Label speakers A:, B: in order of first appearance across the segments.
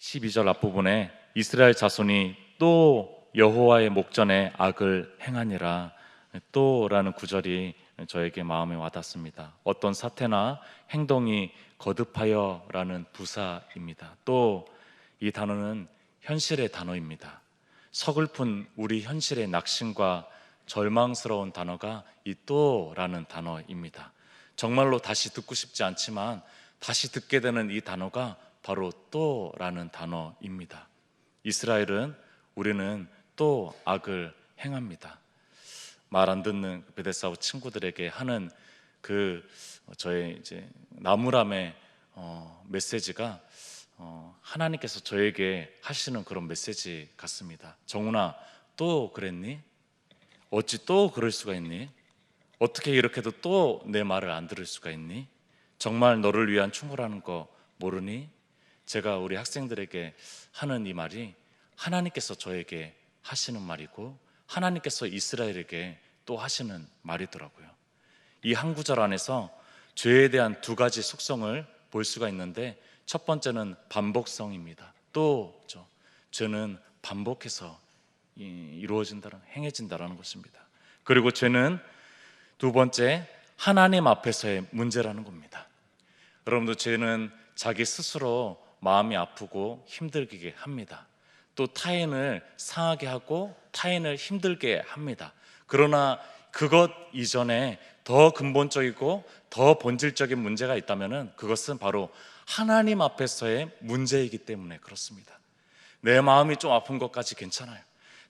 A: 12절 앞부분에 이스라엘 자손이 또 여호와의 목전에 악을 행하니라, 또라는 구절이 저에게 마음에 와닿습니다. 어떤 사태나 행동이 거듭하여라는 부사입니다. 또 이 단어는 현실의 단어입니다. 서글픈 우리 현실의 낙심과 절망스러운 단어가 이 또라는 단어입니다. 정말로 다시 듣고 싶지 않지만 다시 듣게 되는 이 단어가 바로 또라는 단어입니다. 이스라엘은, 우리는 또 악을 행합니다. 말 안 듣는 베데스다 친구들에게 하는 저의 이제 나무람의 메시지가 하나님께서 저에게 하시는 그런 메시지 같습니다. 정훈아, 또 그랬니? 어찌 또 그럴 수가 있니? 어떻게 이렇게도 또 내 말을 안 들을 수가 있니? 정말 너를 위한 충고라는 거 모르니? 제가 우리 학생들에게 하는 이 말이 하나님께서 저에게 하시는 말이고 하나님께서 이스라엘에게 또 하시는 말이더라고요. 이 한 구절 안에서 죄에 대한 두 가지 속성을 볼 수가 있는데, 첫 번째는 반복성입니다. 또죠. 죄는 반복해서 행해진다라는 것입니다. 그리고 죄는 두 번째, 하나님 앞에서의 문제라는 겁니다. 여러분들, 죄는 자기 스스로 마음이 아프고 힘들게 합니다. 또 타인을 상하게 하고 타인을 힘들게 합니다. 그러나 그것 이전에 더 근본적이고 더 본질적인 문제가 있다면 그것은 바로 하나님 앞에서의 문제이기 때문에 그렇습니다. 내 마음이 좀 아픈 것까지 괜찮아요.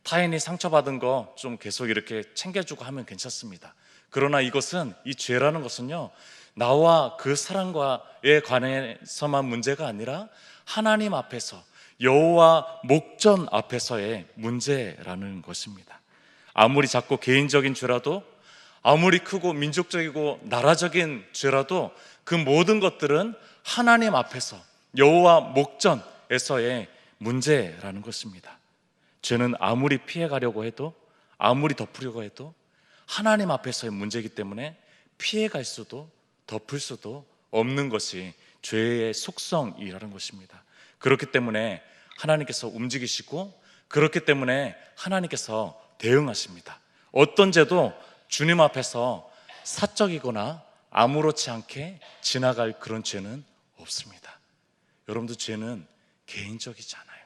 A: 타인이 상처받은 거 좀 계속 이렇게 챙겨주고 하면 괜찮습니다. 그러나 이것은, 이 죄라는 것은요, 나와 그 사람과에 관해서만 문제가 아니라 하나님 앞에서, 여호와 목전 앞에서의 문제라는 것입니다. 아무리 작고 개인적인 죄라도, 아무리 크고 민족적이고 나라적인 죄라도 그 모든 것들은 하나님 앞에서, 여호와 목전에서의 문제라는 것입니다. 죄는 아무리 피해가려고 해도, 아무리 덮으려고 해도 하나님 앞에서의 문제이기 때문에 피해갈 수도 덮을 수도 없는 것이 죄의 속성이라는 것입니다. 그렇기 때문에 하나님께서 움직이시고, 그렇기 때문에 하나님께서 대응하십니다. 어떤 죄도 주님 앞에서 사적이거나 아무렇지 않게 지나갈 그런 죄는 없습니다. 여러분들, 죄는 개인적이지 않아요.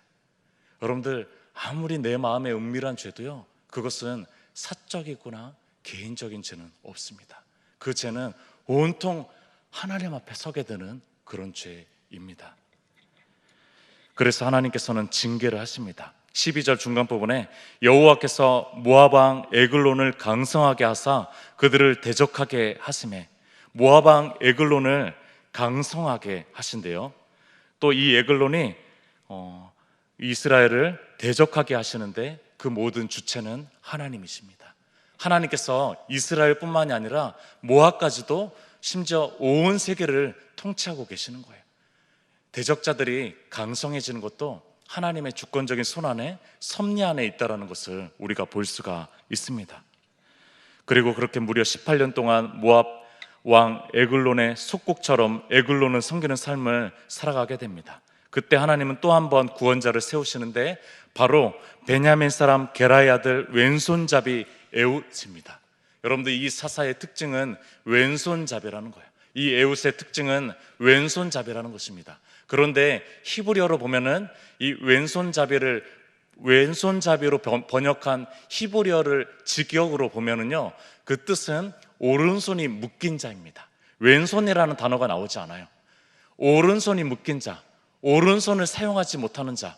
A: 여러분들, 아무리 내 마음에 은밀한 죄도요, 그것은 사적이거나 개인적인 죄는 없습니다. 그 죄는 온통 하나님 앞에 서게 되는 그런 죄입니다. 그래서 하나님께서는 징계를 하십니다. 12절 중간 부분에 여호와께서 모압 왕 에글론을 강성하게 하사 그들을 대적하게 하시매, 모압 왕 에글론을 강성하게 하신대요. 또 이 에글론이 이스라엘을 대적하게 하시는데 그 모든 주체는 하나님이십니다. 하나님께서 이스라엘뿐만이 아니라 모압까지도, 심지어 온 세계를 통치하고 계시는 거예요. 대적자들이 강성해지는 것도 하나님의 주권적인 손 안에, 섭리 안에 있다는 것을 우리가 볼 수가 있습니다. 그리고 그렇게 무려 18년 동안 모압 왕 에글론의 속국처럼 에글론을 섬기는 삶을 살아가게 됩니다. 그때 하나님은 또 한 번 구원자를 세우시는데, 바로 베냐민 사람 게라의 아들 왼손잡이 에훗입니다. 여러분들, 이 사사의 특징은 왼손잡이라는 거예요. 이 에훗의 특징은 왼손잡이라는 것입니다. 그런데 히브리어로 보면은 이 왼손잡이로 번역한 히브리어를 직역으로 보면은요, 그 뜻은 오른손이 묶인 자입니다. 왼손이라는 단어가 나오지 않아요. 오른손이 묶인 자, 오른손을 사용하지 못하는 자,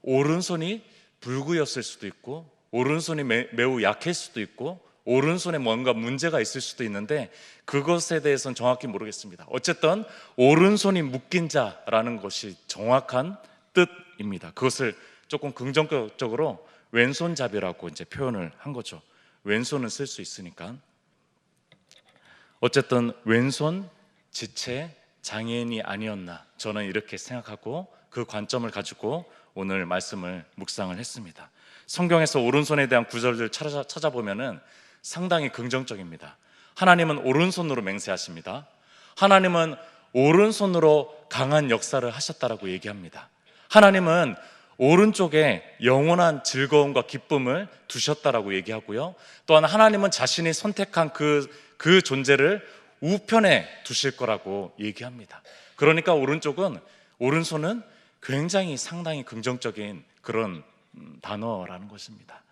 A: 오른손이 불구였을 수도 있고, 오른손이 매우 약할 수도 있고, 오른손에 뭔가 문제가 있을 수도 있는데, 그것에 대해서는 정확히 모르겠습니다. 어쨌든 오른손이 묶인 자라는 것이 정확한 뜻입니다. 그것을 조금 긍정적으로 왼손잡이라고 이제 표현을 한 거죠. 왼손은 쓸 수 있으니까. 어쨌든 왼손 지체 장애인이 아니었나, 저는 이렇게 생각하고 그 관점을 가지고 오늘 말씀을 묵상을 했습니다. 성경에서 오른손에 대한 구절들 찾아보면은 상당히 긍정적입니다. 하나님은 오른손으로 맹세하십니다. 하나님은 오른손으로 강한 역사를 하셨다라고 얘기합니다. 하나님은 오른쪽에 영원한 즐거움과 기쁨을 두셨다라고 얘기하고요. 또한 하나님은 자신이 선택한 그 존재를 우편에 두실 거라고 얘기합니다. 그러니까 오른손은 굉장히 상당히 긍정적인 그런 단어라는 것입니다.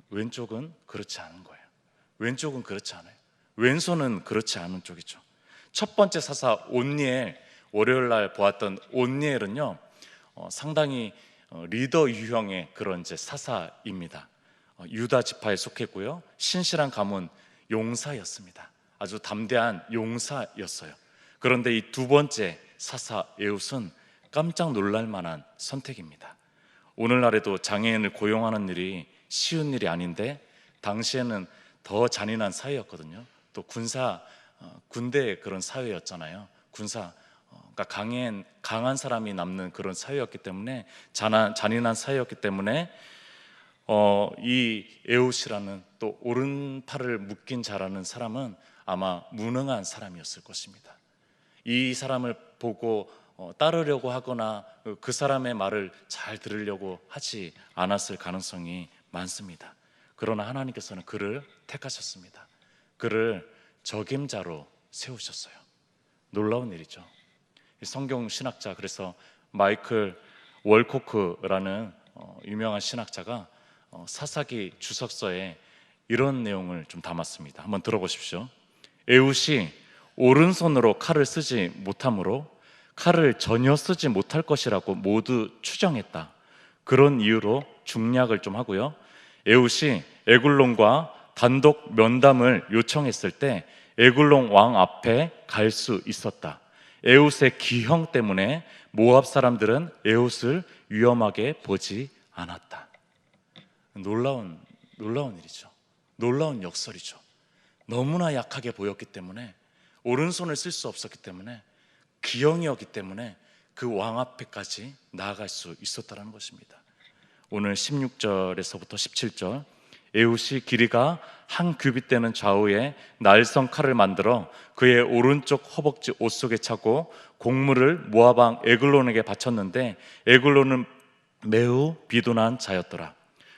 A: 왼쪽은 그렇지 않은 거예요. 왼쪽은 그렇지 않아요. 왼손은 그렇지 않은 쪽이죠. 첫 번째 사사 온니엘, 월요일 날 보았던 온니엘은요, 상당히 리더 유형의 그런 이제 사사입니다. 유다 지파에 속했고요, 신실한 가문 용사였습니다. 아주 담대한 용사였어요. 그런데 이 두 번째 사사 에훗은 깜짝 놀랄 만한 선택입니다. 오늘날에도 장애인을 고용하는 일이 쉬운 일이 아닌데 당시에는 더 잔인한 사회였거든요. 또 군대의 그런 사회였잖아요. 그러니까 강한 사람이 남는 그런 사회였기 때문에, 잔인한 사회였기 때문에 이 에훗이라는 또 오른팔을 묶인 자라는 사람은 아마 무능한 사람이었을 것입니다. 이 사람을 보고 따르려고 하거나 그 사람의 말을 잘 들으려고 하지 않았을 가능성이 많습니다. 그러나 하나님께서는 그를 택하셨습니다. 그를 적임자로 세우셨어요. 놀라운 일이죠. 성경 신학자, 그래서 마이클 월코크라는 유명한 신학자가 사사기 주석서에 이런 내용을 좀 담았습니다. 한번 들어보십시오. 에훗이 오른손으로 칼을 쓰지 못하므로 칼을 전혀 쓰지 못할 것이라고 모두 추정했다. 그런 이유로 중략을 좀 하고요. 에훗이 에글론과 단독 면담을 요청했을 때 에글론 왕 앞에 갈 수 있었다. 에훗의 기형 때문에 모압 사람들은 에훗을 위험하게 보지 않았다. 놀라운 일이죠. 놀라운 역설이죠. 너무나 약하게 보였기 때문에, 오른손을 쓸 수 없었기 때문에, 기형이었기 때문에 그 왕 앞에까지 나아갈 수 있었다는 것입니다. 오늘 16절에서부터 17절, 에훗이 길이가 한 규빗 되는 좌우에 날성 칼을 만들어 그의 오른쪽 허벅지 옷 속에 차고 곡물을 모압 왕 에글론에게 바쳤는데 에글론은 매우 비둔한 자였더라.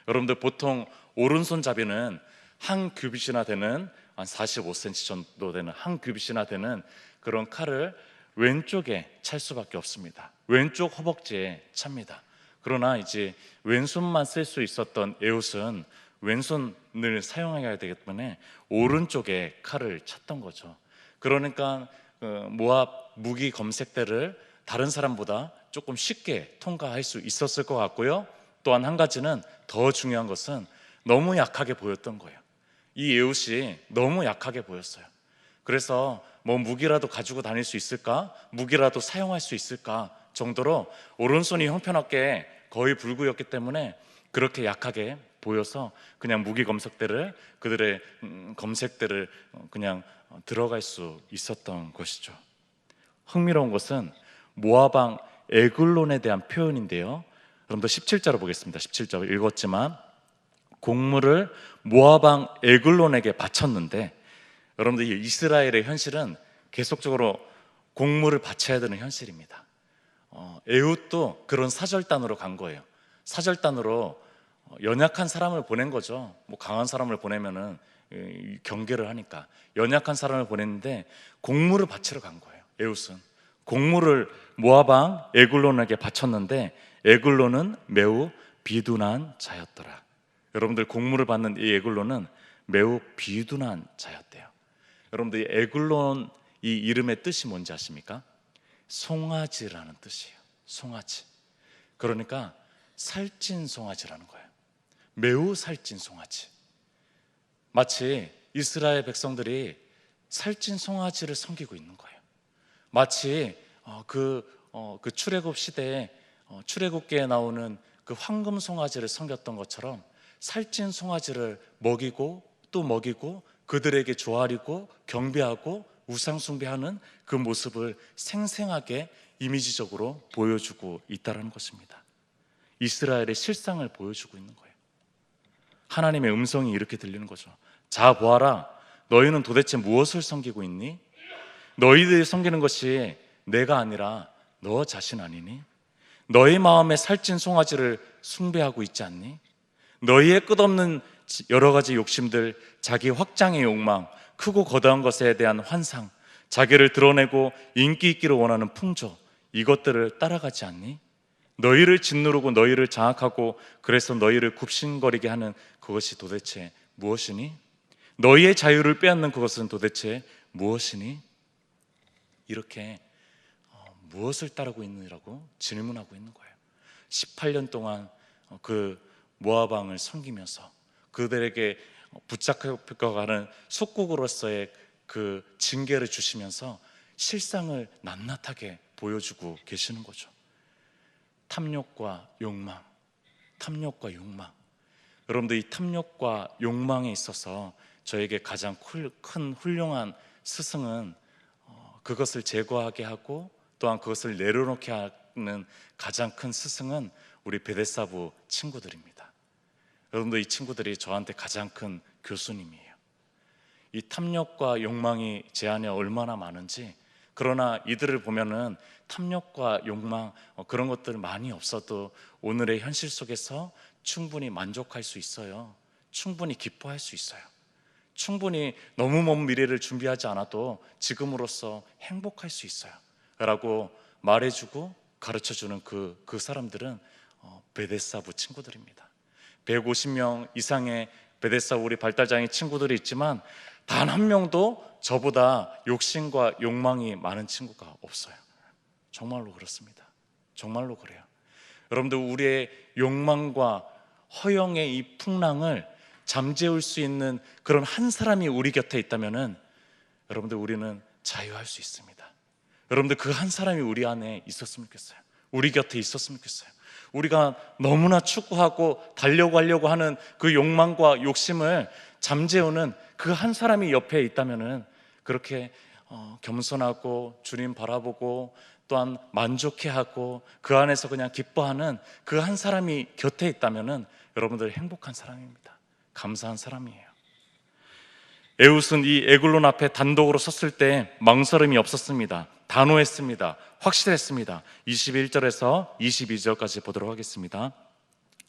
A: 여러분들, 보통 오른손잡이는 한 규빗이나 되는, 한 45cm 정도 되는 한 규빗이나 되는 그런 칼을 왼쪽에 찰 수밖에 없습니다. 왼쪽 허벅지에 찹니다. 그러나 이제 왼손만 쓸 수 있었던 에훗은 왼손을 사용해야 되기 때문에 오른쪽에 칼을 찼던 거죠. 그러니까 모압 무기 검색대를 다른 사람보다 조금 쉽게 통과할 수 있었을 것 같고요. 또한 한 가지는, 더 중요한 것은 너무 약하게 보였던 거예요. 이 에훗이 너무 약하게 보였어요. 그래서 뭐 무기라도 가지고 다닐 수 있을까? 무기라도 사용할 수 있을까? 정도로 오른손이 형편없게 거의 불구였기 때문에 그렇게 약하게 보여서 그냥 무기 검색대를, 그들의 검색대를 그냥 들어갈 수 있었던 것이죠. 흥미로운 것은 모압 왕 에글론에 대한 표현인데요. 여러분들 17절을 보겠습니다. 17절 읽었지만, 곡물을 모압 왕 에글론에게 바쳤는데, 여러분들 이 이스라엘의 현실은 계속적으로 곡물을 바쳐야 되는 현실입니다. 에훗도 그런 사절단으로 간 거예요. 사절단으로 연약한 사람을 보낸 거죠. 뭐 강한 사람을 보내면은 경계를 하니까 연약한 사람을 보냈는데 곡물을 바치러 간 거예요. 에훗은 곡물을 모압 왕 에글론에게 바쳤는데 에글론은 매우 비둔한 자였더라. 여러분들, 곡물을 받는 이 에글론은 매우 비둔한 자였대요. 여러분들, 이 에글론, 이 이름의 뜻이 뭔지 아십니까? 송아지라는 뜻이에요. 송아지. 그러니까 살찐 송아지라는 거예요. 매우 살찐 송아지. 마치 이스라엘 백성들이 살찐 송아지를 섬기고 있는 거예요. 마치 그 출애굽 시대에 출애굽기에 나오는 그 황금 송아지를 섬겼던 것처럼 살찐 송아지를 먹이고 또 먹이고 그들에게 조아리고 경배하고 우상 숭배하는 그 모습을 생생하게 이미지적으로 보여주고 있다는 것입니다. 이스라엘의 실상을 보여주고 있는 거예요. 하나님의 음성이 이렇게 들리는 거죠. 자, 보아라, 너희는 도대체 무엇을 섬기고 있니? 너희들이 섬기는 것이 내가 아니라 너 자신 아니니? 너희 마음에 살찐 송아지를 숭배하고 있지 않니? 너희의 끝없는 여러 가지 욕심들, 자기 확장의 욕망, 크고 거대한 것에 대한 환상, 자기를 드러내고 인기 있기를 원하는 풍조, 이것들을 따라가지 않니? 너희를 짓누르고 너희를 장악하고 그래서 너희를 굽신거리게 하는 그것이 도대체 무엇이니? 너희의 자유를 빼앗는 그것은 도대체 무엇이니? 이렇게 무엇을 따르고 있느라고 질문하고 있는 거예요. 18년 동안 그 모압 왕을 섬기면서 그들에게 붙잡혀가는 속국으로서의 그 징계를 주시면서 실상을 낱낱하게 보여주고 계시는 거죠. 탐욕과 욕망, 탐욕과 욕망. 여러분들, 이 탐욕과 욕망에 있어서 저에게 가장 큰 훌륭한 스승은 그것을 제거하게 하고 또한 그것을 내려놓게 하는 가장 큰 스승은 우리 베데사부 친구들입니다. 여러분들, 이 친구들이 저한테 가장 큰 교수님이에요. 이 탐욕과 욕망이 제 안에 얼마나 많은지, 그러나 이들을 보면은 탐욕과 욕망 그런 것들 많이 없어도 오늘의 현실 속에서 충분히 만족할 수 있어요. 충분히 기뻐할 수 있어요. 충분히 너무 먼 미래를 준비하지 않아도 지금으로서 행복할 수 있어요 라고 말해주고 가르쳐주는 그 사람들은 베데사부 친구들입니다. 150명 이상의 베데사 우리 발달장애 친구들이 있지만 단 한 명도 저보다 욕심과 욕망이 많은 친구가 없어요. 정말로 그렇습니다. 정말로 그래요. 여러분들, 우리의 욕망과 허영의 이 풍랑을 잠재울 수 있는 그런 한 사람이 우리 곁에 있다면은 여러분들, 우리는 자유할 수 있습니다. 여러분들, 그 한 사람이 우리 안에 있었으면 좋겠어요. 우리 곁에 있었으면 좋겠어요. 우리가 너무나 추구하고 달려가려고 하는 그 욕망과 욕심을 잠재우는 그 한 사람이 옆에 있다면은 그렇게 겸손하고 주님 바라보고 또한 만족해하고 그 안에서 그냥 기뻐하는 그 한 사람이 곁에 있다면은 여러분들 행복한 사람입니다. 감사한 사람이에요. 에훗은 이 에글론 앞에 단독으로 섰을 때 망설임이 없었습니다. 단호했습니다. 확실했습니다. 21절에서 22절까지 보도록 하겠습니다.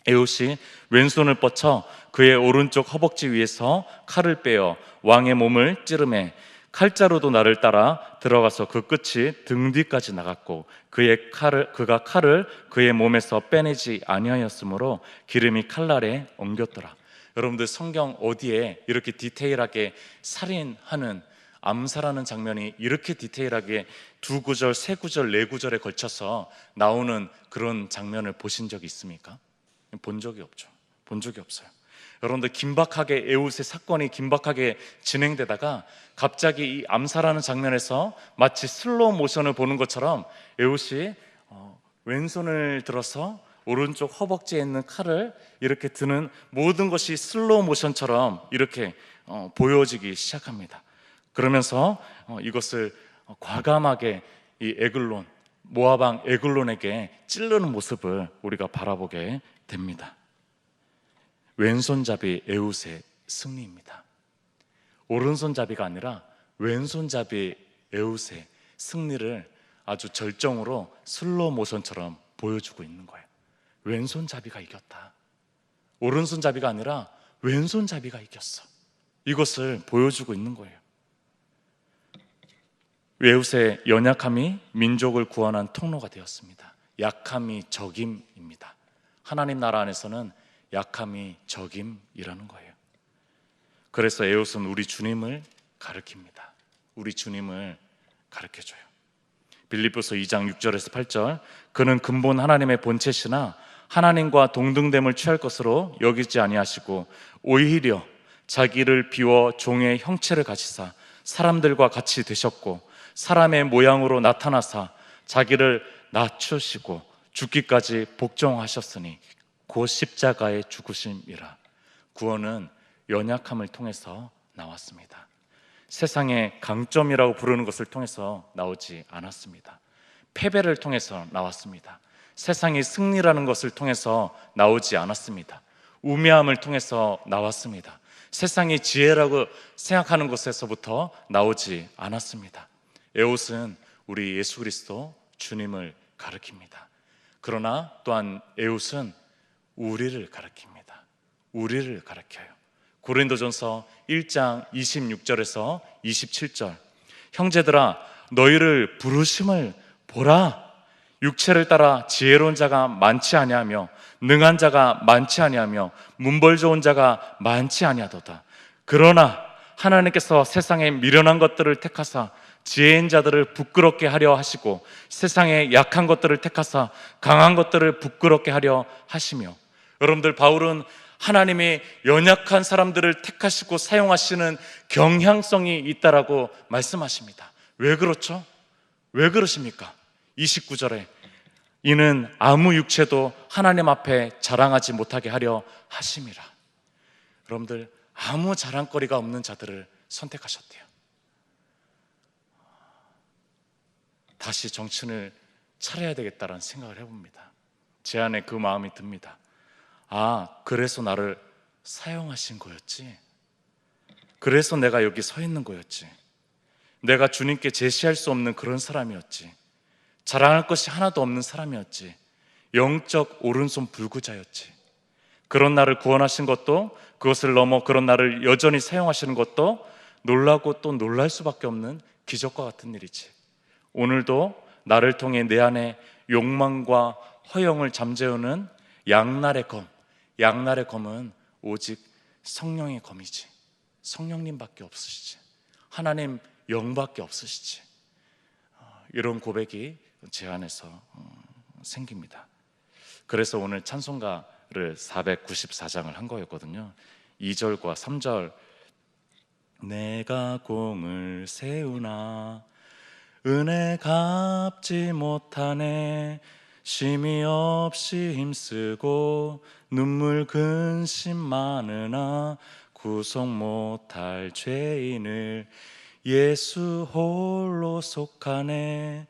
A: 에훗이 왼손을 뻗쳐 그의 오른쪽 허벅지 위에서 칼을 빼어 왕의 몸을 찌르매 칼자루도 나를 따라 들어가서 그 끝이 등 뒤까지 나갔고 그가 칼을 그의 몸에서 빼내지 아니하였으므로 기름이 칼날에 엉겼더라. 여러분들, 성경 어디에 이렇게 디테일하게 살인하는, 암살하는 장면이 이렇게 디테일하게 2구절, 3구절, 4구절에 걸쳐서 나오는 그런 장면을 보신 적이 있습니까? 본 적이 없죠. 본 적이 없어요. 여러분들, 긴박하게 에훗의 사건이 긴박하게 진행되다가 갑자기 이 암살하는 장면에서 마치 슬로우 모션을 보는 것처럼 에훗이 왼손을 들어서 오른쪽 허벅지에 있는 칼을 이렇게 드는 모든 것이 슬로우 모션처럼 이렇게 보여지기 시작합니다. 그러면서 이것을 과감하게 이 에글론, 모압 왕 에글론에게 찌르는 모습을 우리가 바라보게 됩니다. 왼손잡이 에훗의 승리입니다. 오른손잡이가 아니라 왼손잡이 에훗의 승리를 아주 절정으로 슬로우 모션처럼 보여주고 있는 거예요. 왼손잡이가 이겼다. 오른손잡이가 아니라 왼손잡이가 이겼어. 이것을 보여주고 있는 거예요. 에훗의 연약함이 민족을 구원한 통로가 되었습니다. 약함이 적임입니다. 하나님 나라 안에서는 약함이 적임이라는 거예요. 그래서 에훗은 우리 주님을 가르칩니다. 우리 주님을 가르쳐줘요. 빌립보서 2장 6절에서 8절, 그는 근본 하나님의 본체시나 하나님과 동등됨을 취할 것으로 여기지 아니하시고 오히려 자기를 비워 종의 형체를 가지사 사람들과 같이 되셨고 사람의 모양으로 나타나사 자기를 낮추시고 죽기까지 복종하셨으니 곧 십자가의 죽으심이라. 구원은 연약함을 통해서 나왔습니다. 세상의 강점이라고 부르는 것을 통해서 나오지 않았습니다. 패배를 통해서 나왔습니다. 세상의 승리라는 것을 통해서 나오지 않았습니다. 우매함을 통해서 나왔습니다. 세상의 지혜라고 생각하는 것에서부터 나오지 않았습니다. 에훗은 우리 예수 그리스도 주님을 가리킵니다. 그러나 또한 에웃은 우리를 가리킵니다. 우리를 가리켜요. 고린도전서 1장 26절에서 27절, 형제들아 너희를 부르심을 보라. 육체를 따라 지혜로운 자가 많지 아니하며 능한 자가 많지 아니하며 문벌 좋은 자가 많지 아니하도다. 그러나 하나님께서 세상에 미련한 것들을 택하사 지혜인 자들을 부끄럽게 하려 하시고 세상에 약한 것들을 택하사 강한 것들을 부끄럽게 하려 하시며. 여러분들, 바울은 하나님이 연약한 사람들을 택하시고 사용하시는 경향성이 있다라고 말씀하십니다. 왜 그렇죠? 왜 그러십니까? 29절에 이는 아무 육체도 하나님 앞에 자랑하지 못하게 하려 하심이라. 여러분들, 아무 자랑거리가 없는 자들을 선택하셨대요. 다시 정신을 차려야 되겠다는 생각을 해봅니다. 제 안에 그 마음이 듭니다. 아, 그래서 나를 사용하신 거였지. 그래서 내가 여기 서 있는 거였지. 내가 주님께 제시할 수 없는 그런 사람이었지. 자랑할 것이 하나도 없는 사람이었지. 영적 오른손 불구자였지. 그런 나를 구원하신 것도, 그것을 넘어 그런 나를 여전히 사용하시는 것도 놀라고 또 놀랄 수밖에 없는 기적과 같은 일이지. 오늘도 나를 통해 내 안에 욕망과 허영을 잠재우는 양날의 검, 양날의 검은 오직 성령의 검이지. 성령님밖에 없으시지. 하나님 영밖에 없으시지. 이런 고백이 제 안에서 생깁니다. 그래서 오늘 찬송가를 494장을 한 거였거든요. 2절과 3절, 내가 공을 세우나 은혜 갚지 못하네 쉼이 없이 힘쓰고 눈물 근심 많으나 구속 못할 죄인을 예수 홀로 속하네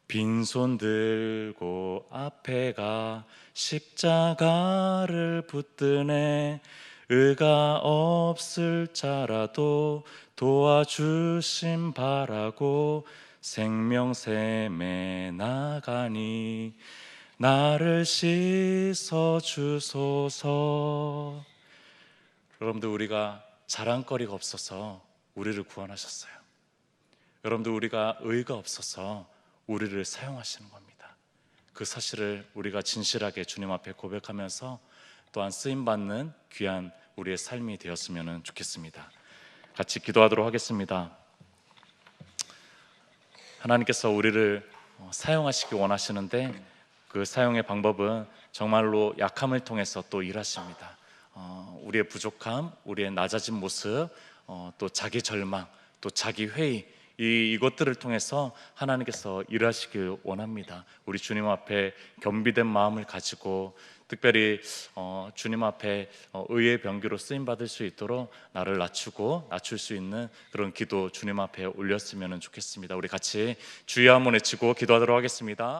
A: 빈손 들고 앞에 가 십자가를 붙드네 의가 없을 자라도 도와주심 바라고 생명샘에 나가니 나를 씻어주소서. 여러분들, 우리가 자랑거리가 없어서 우리를 구원하셨어요. 여러분들, 우리가 의가 없어서 우리를 사용하시는 겁니다. 그 사실을 우리가 진실하게 주님 앞에 고백하면서 또한 쓰임받는 귀한 우리의 삶이 되었으면 좋겠습니다. 같이 기도하도록 하겠습니다. 하나님께서 우리를 사용하시기 원하시는데 그 사용의 방법은 정말로 약함을 통해서 또 일하십니다. 우리의 부족함, 우리의 낮아진 모습, 또 자기 절망, 또 자기 회의, 이것들을 통해서 하나님께서 일하시길 원합니다. 우리 주님 앞에 겸비된 마음을 가지고 특별히 주님 앞에 의의 병기로 쓰임받을 수 있도록 나를 낮추고 낮출 수 있는 그런 기도 주님 앞에 올렸으면 좋겠습니다. 우리 같이 주여 한번 외치고 기도하도록 하겠습니다.